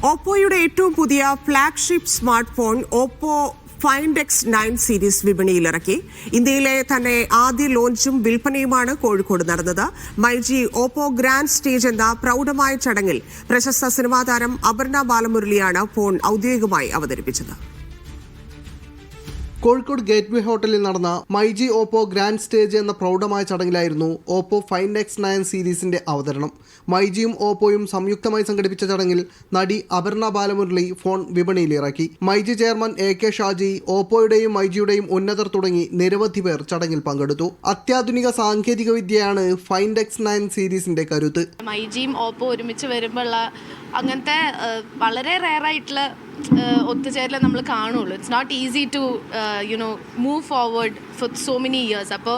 ഓപ്പോയുടെ ഏറ്റവും പുതിയ flagship smart phone Oppo find X9 series വിപണിയിലിറക്കി. ഇന്ത്യയിലെ തന്നെ ആദ്യ ലോഞ്ചും വിൽപ്പനയുമാണ് കോഴിക്കോട് നടന്നത്. മൈജി ഓപ്പോ ഗ്രാൻഡ് സ്റ്റേജ് എന്ന പ്രൗഢമായ ചടങ്ങിൽ പ്രശസ്ത സിനിമാ താരം അപർണ ബാലമുരളിയാണ് ഫോൺ ഔദ്യോഗികമായി അവതരിപ്പിച്ചത്. കോഴിക്കോട് ഗേറ്റ്വേ ഹോട്ടലിൽ നടന്ന മൈജി ഓപ്പോ ഗ്രാൻഡ് സ്റ്റേജ് എന്ന പ്രൗഢമായ ചടങ്ങിലായിരുന്നു ഓപ്പോ ഫൈൻഡ് X9 സീരീസിന്റെ അവതരണം. മൈജിയും ഓപ്പോയും സംയുക്തമായി സംഘടിപ്പിച്ച ചടങ്ങിൽ നടി അപർണ ബാലമുരളി ഫോൺ വിപണിയിലിറക്കി. മൈജി ചെയർമാൻ AK ഷാജി, ഓപ്പോയുടെയും മൈജിയുടെയും ഉന്നതർ തുടങ്ങി നിരവധി പേർ ചടങ്ങിൽ പങ്കെടുത്തു. അത്യാധുനിക സാങ്കേതിക വിദ്യയാണ് ഫൈൻഡ് X9 സീരീസിന്റെ കരുത്ത്. മൈജിയും ഓപ്പോ ഒരുമിച്ച് വരുമ്പോൾ അങ്ങനത്തെ വളരെ റെയറായിട്ടുള്ള ഒത്തുചേരൽ നമ്മൾ കാണുള്ളൂ. It's not easy to move forward for so many years. അപ്പോൾ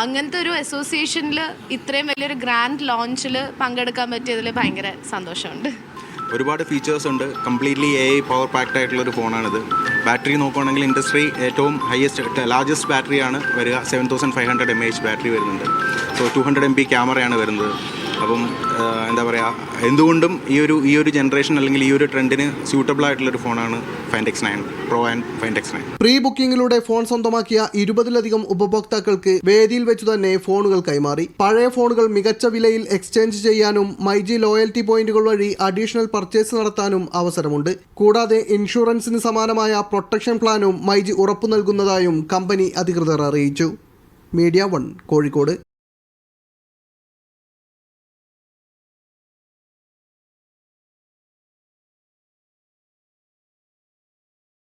അങ്ങനത്തെ ഒരു അസോസിയേഷനിൽ ഇത്രയും വലിയൊരു ഗ്രാൻഡ് ലോഞ്ചിൽ പങ്കെടുക്കാൻ പറ്റിയതിൽ ഭയങ്കര സന്തോഷമുണ്ട്. ഒരുപാട് ഫീച്ചേഴ്സ് ഉണ്ട്. കംപ്ലീറ്റ്ലി AI പവർ പാക്ഡ് ആയിട്ടുള്ളൊരു ഫോണാണിത്. ബാറ്ററി നോക്കുകയാണെങ്കിൽ ഇൻഡസ്ട്രി ഏറ്റവും ലാർജസ്റ്റ് ബാറ്ററിയാണ് വരിക. 7500 mAh ബാറ്ററി വരുന്നുണ്ട്. സോ 200 MP ക്യാമറയാണ് വരുന്നത്. അപ്പം എന്താ പറയുക, എന്തുകൊണ്ടും ഈ ഒരു ജനറേഷൻ അല്ലെങ്കിൽ ഈ ഒരു ട്രെൻഡിന് സ്യൂട്ടബിൾ ആയിട്ടുള്ളൊരു ഫോണാണ് find X9 pro and find X9. Pre ബുക്കിംഗിലൂടെ ഫോൺ സ്വന്തമാക്കിയ 20-ലധികം ഉപഭോക്താക്കൾക്ക് വേദിയിൽ വെച്ചു തന്നെ ഫോണുകൾ കൈമാറി. പഴയ ഫോണുകൾ മികച്ച വിലയിൽ എക്സ്ചേഞ്ച് ചെയ്യാനും മൈജി ലോയൽറ്റി പോയിന്റുകൾ വഴി അഡീഷണൽ പർച്ചേസ് നടത്താനും അവസരമുണ്ട്. കൂടാതെ ഇൻഷുറൻസിന് സമാനമായ പ്രൊട്ടക്ഷൻ പ്ലാനും മൈജി ഉറപ്പു നൽകുന്നതായും കമ്പനി അധികൃതർ അറിയിച്ചു. മീഡിയ 1 കോഴിക്കോട്.